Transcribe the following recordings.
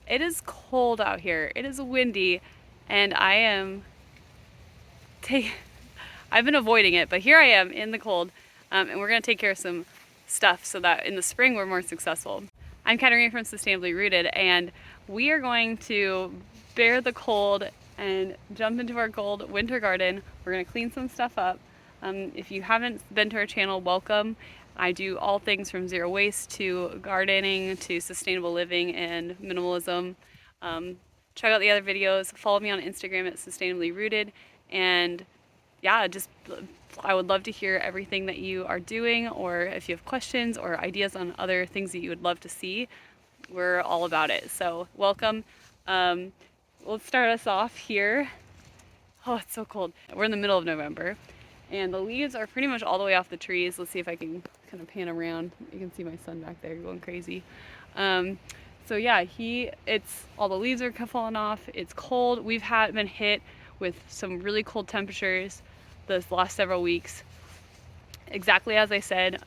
It is cold out here. It is windy, and I've been avoiding it, but here I am in the cold, and we're gonna take care of some stuff so that in the spring we're more successful. I'm Katarina from Sustainably Rooted, and we are going to bear the cold and jump into our cold winter garden. We're gonna clean some stuff up. If you haven't been to our channel, welcome. I do all things from zero waste to gardening to sustainable living and minimalism. Check out the other videos. Follow me on Instagram at Sustainably Rooted, and yeah, just I would love to hear everything that you are doing, or if you have questions or ideas on other things that you would love to see. We're all about it. So welcome. Let's start us off here. Oh, it's so cold. We're in the middle of November, and the leaves are pretty much all the way off the trees. Let's see if I can kind of pan around. You can see my son back there going crazy. Um, so yeah, it's all the leaves are falling off. It's cold. We've been hit with some really cold temperatures this last several weeks. Exactly as I said,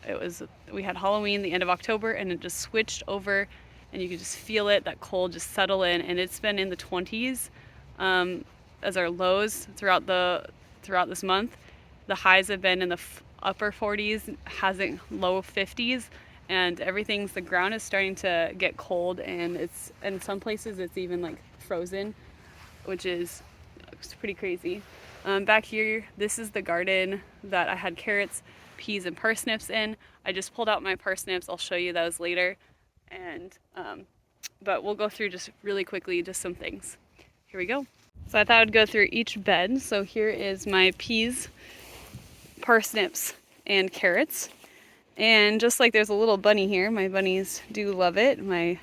we had Halloween the end of October, and it just switched over, and you could just feel it, that cold just settle in, and it's been in the 20s as our lows throughout this month. The highs have been in the upper 40s, hasn't low 50s, and the ground is starting to get cold, and it's in some places it's even like frozen, which is it's pretty crazy. Back here, this is the garden that I had carrots, peas, and parsnips in. I just pulled out my parsnips. I'll show you those later. And but we'll go through just really quickly just some things. Here we go. So I thought I'd go through each bed. So here is my peas, parsnips, and carrots. And just like there's a little bunny here, my bunnies do love it. My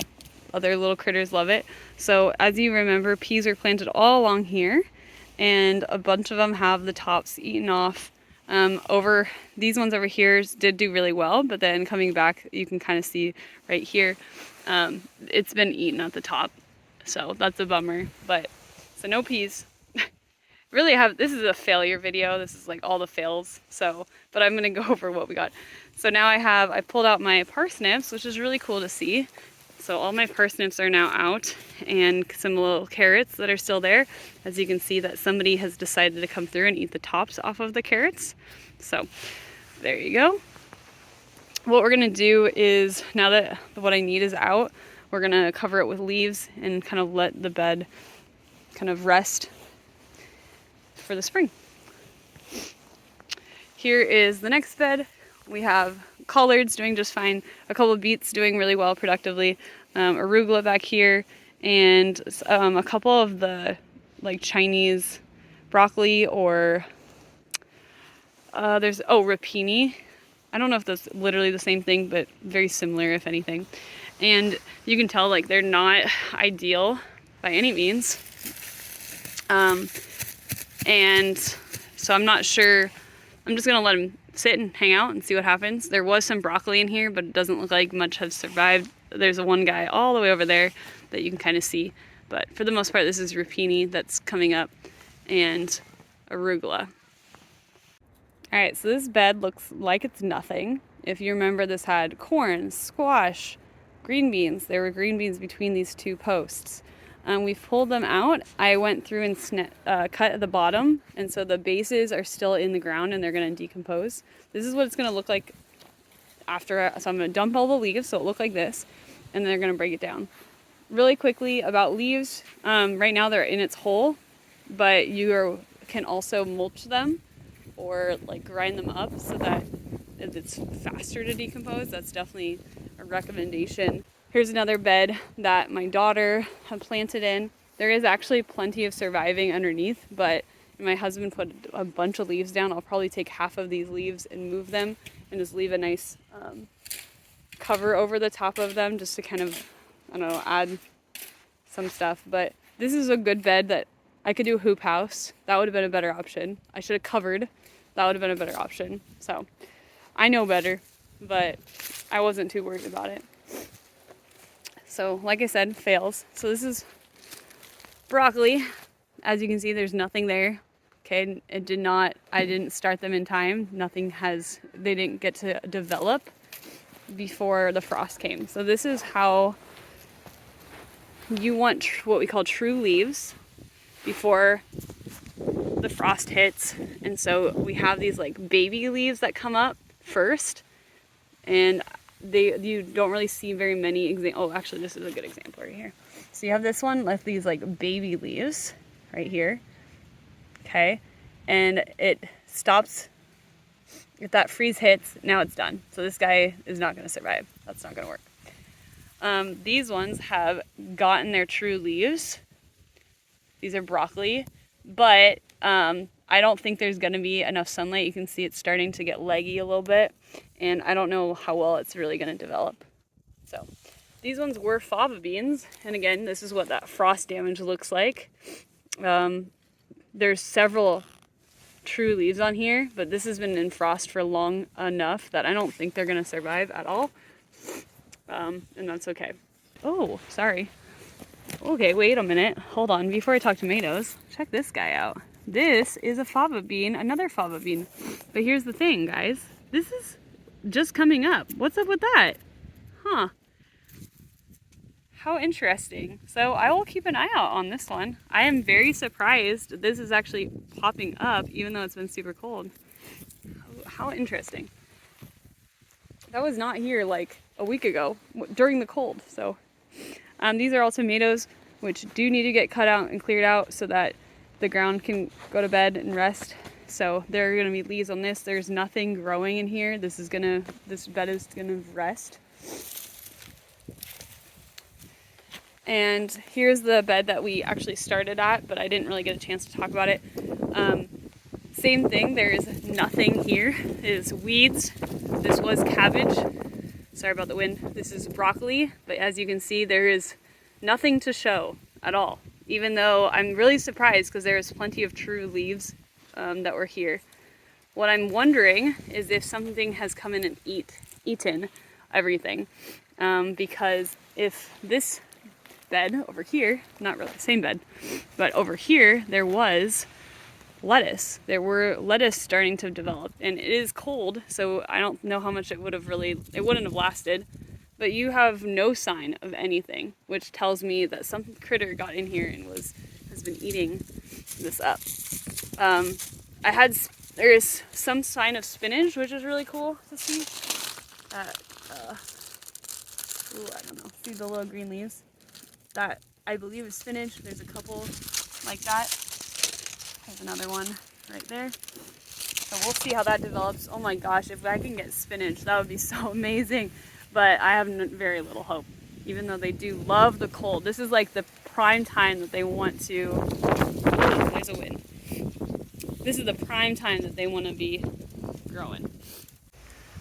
other little critters love it. So as you remember, peas are planted all along here, and a bunch of them have the tops eaten off. Over these ones over here did do really well, but then coming back, you can kind of see right here, it's been eaten at the top. So that's a bummer, but so no peas. Really this is a failure video. This is like all the fails. So, but I'm gonna go over what we got. So now I pulled out my parsnips, which is really cool to see. So all my parsnips are now out, and some little carrots that are still there. As you can see that somebody has decided to come through and eat the tops off of the carrots. So there you go. What we're gonna do is, now that what I need is out, we're gonna cover it with leaves and kind of let the bed kind of rest for the spring. Here is the next bed. We have collards doing just fine, a couple of beets doing really well productively, arugula back here, and a couple of the like Chinese broccoli, or there's rapini. I don't know if that's literally the same thing, but very similar if anything. And you can tell like they're not ideal by any means. And so I'm not sure. I'm just gonna let them sit and hang out and see what happens. There was some broccoli in here, but it doesn't look like much has survived. There's one guy all the way over there that you can kind of see. But for the most part, this is rapini that's coming up, and arugula. All right, so this bed looks like it's nothing. If you remember, this had corn, squash, green beans. There were green beans between these two posts. We've pulled them out. I went through and cut at the bottom, and so the bases are still in the ground and they're gonna decompose. This is what it's gonna look like after, so I'm gonna dump all the leaves so it look like this, and then they're gonna break it down. Really quickly about leaves, right now they're in its hole, but can also mulch them or like grind them up so that it's faster to decompose. That's definitely a recommendation. Here's another bed that my daughter had planted in. There is actually plenty of surviving underneath, but my husband put a bunch of leaves down. I'll probably take half of these leaves and move them and just leave a nice cover over the top of them just to kind of, I don't know, add some stuff. But this is a good bed that I could do a hoop house. That would have been a better option. I should have covered. That would have been a better option. So I know better, but I wasn't too worried about it. So like I said, fails. So this is broccoli. As you can see, there's nothing there. Okay, I didn't start them in time. They didn't get to develop before the frost came. So this is how you want what we call true leaves before the frost hits. And so we have these like baby leaves that come up first, and you don't really see very many examples. Oh, actually, this is a good example right here. So you have this one with these like baby leaves right here. Okay, and it stops. If that freeze hits, now it's done. So this guy is not going to survive. That's not going to work. These ones have gotten their true leaves. These are broccoli, but I don't think there's going to be enough sunlight. You can see it's starting to get leggy a little bit, and I don't know how well it's really going to develop. So these ones were fava beans, and again, this is what that frost damage looks like. There's several true leaves on here, but this has been in frost for long enough that I don't think they're going to survive at all, and that's okay. Oh, sorry. Okay, wait a minute. Hold on. Before I talk tomatoes, check this guy out. This is a fava bean, another fava bean. But here's the thing, guys. This is just coming up. What's up with that? Huh. How interesting. So I will keep an eye out on this one. I am very surprised this is actually popping up even though it's been super cold. How interesting. That was not here like a week ago during the cold. So these are all tomatoes which do need to get cut out and cleared out so that the ground can go to bed and rest. So there are going to be leaves on this. There's nothing growing in here. This bed is gonna rest. And here's the bed that we actually started at, but I didn't really get a chance to talk about it. Same thing, there is nothing here. It is weeds. This was cabbage. Sorry about the wind. This is broccoli, but as you can see, there is nothing to show at all. Even though I'm really surprised because there's plenty of true leaves that were here. What I'm wondering is if something has come in and eaten everything. Because if this bed over here, not really the same bed, but over here there was lettuce. There were lettuce starting to develop, and it is cold, so I don't know how much it wouldn't have lasted. But you have no sign of anything, which tells me that some critter got in here and has been eating this up. There is some sign of spinach, which is really cool to see. I don't know. See the little green leaves? That I believe is spinach. There's a couple like that. There's another one right there. So we'll see how that develops. Oh my gosh, if I can get spinach, that would be so amazing. But I have very little hope, even though they do love the cold. This is like the prime time that they want to, there's a wind. This is the prime time that they want to be growing.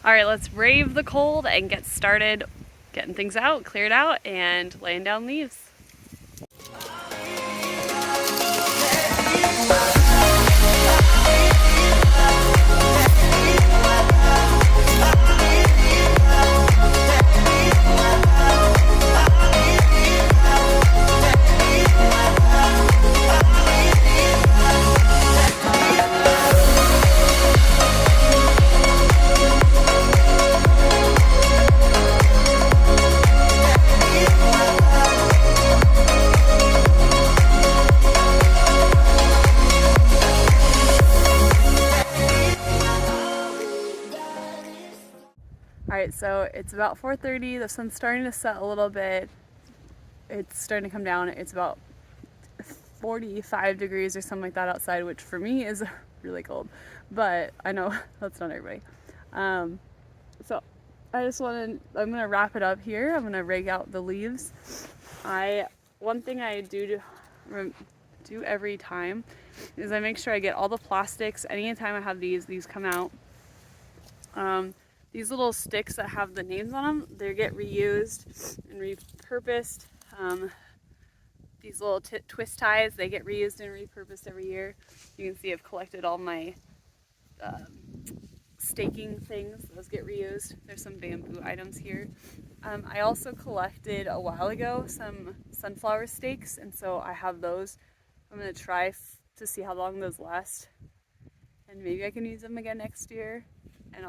All right, let's brave the cold and get started getting things out, cleared out, and laying down leaves. Alright, so it's about 4:30, the sun's starting to set a little bit, it's starting to come down, it's about 45 degrees or something like that outside, which for me is really cold, but I know that's not everybody. So I'm gonna wrap it up here. I'm gonna rake out the leaves. One thing I do every time is I make sure I get all the plastics. Anytime I have these come out. These little sticks that have the names on them, they get reused and repurposed. These little twist ties, they get reused and repurposed every year. You can see I've collected all my staking things. Those get reused. There's some bamboo items here. I also collected a while ago some sunflower stakes, and so I have those. I'm going to try to see how long those last, and maybe I can use them again next year, and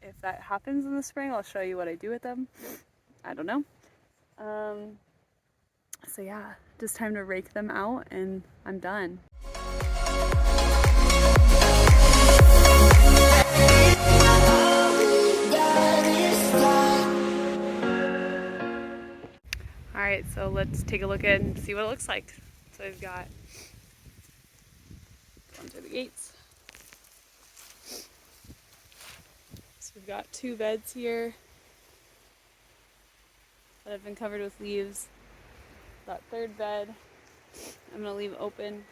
if that happens in the spring, I'll show you what I do with them. I don't know. So yeah, just time to rake them out and I'm done. All right, so let's take a look at and see what it looks like. So we've got going through the gates. So we've got 2 beds here that have been covered with leaves. That 3rd bed I'm gonna leave open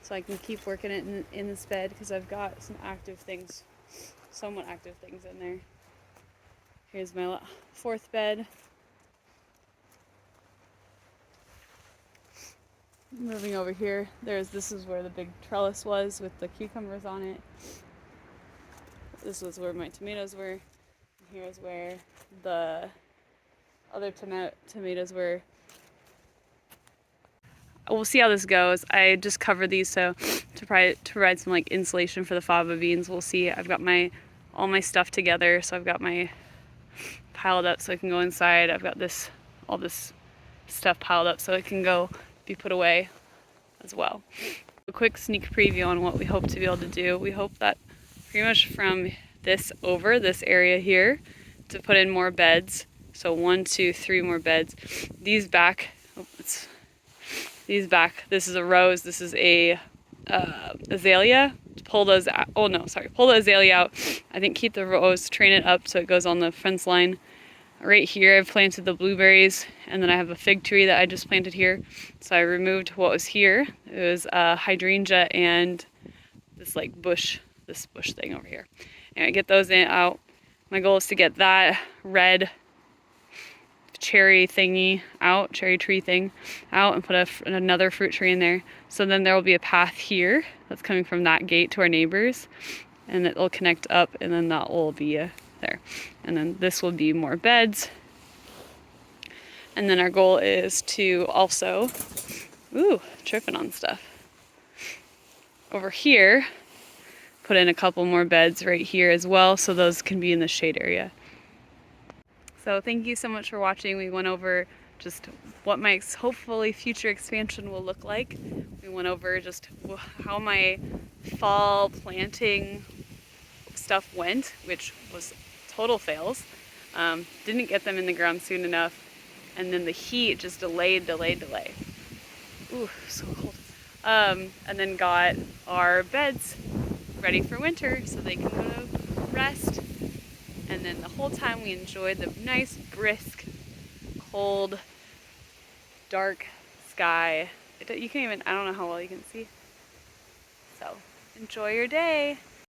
so I can keep working it in this bed because I've got some active things, somewhat active things in there. Here's my 4th bed. Moving over here, this is where the big trellis was with the cucumbers on it. This was where my tomatoes were. And here's where the other tomatoes were. We'll see how this goes. I just covered these so to provide some like insulation for the fava beans. We'll see. I've got all my stuff together, so I've got my piled up so it can go inside. I've got all this stuff piled up so it can go be put away as well. A quick sneak preview on what we hope to be able to do. We hope that pretty much from this area here to put in more beds. So 1, 2, 3 more beds. These back, this is a rose, this is a azalea. Pull those out. Oh no, sorry, pull the azalea out. I think keep the rose, train it up so it goes on the fence line. Right here I've planted the blueberries, and then I have a fig tree that I just planted here. So I removed what was here. It was hydrangea and this bush thing over here. And I get those out. My goal is to get that red cherry tree thing out and put another fruit tree in there. So then there will be a path here that's coming from that gate to our neighbors, and it will connect up, and then that will be there. And then this will be more beds. And then our goal is to also, tripping on stuff. Over here, put in a couple more beds right here as well, so those can be in the shade area. So thank you so much for watching. We went over just what my hopefully future expansion will look like. We went over just how my fall planting stuff went, which was total fails. Didn't get them in the ground soon enough, and then the heat just delayed. Ooh, so cold. And then got our beds ready for winter so they can go to rest. And then the whole time we enjoyed the nice, brisk, cold, dark sky. You can't even, I don't know how well you can see. So enjoy your day.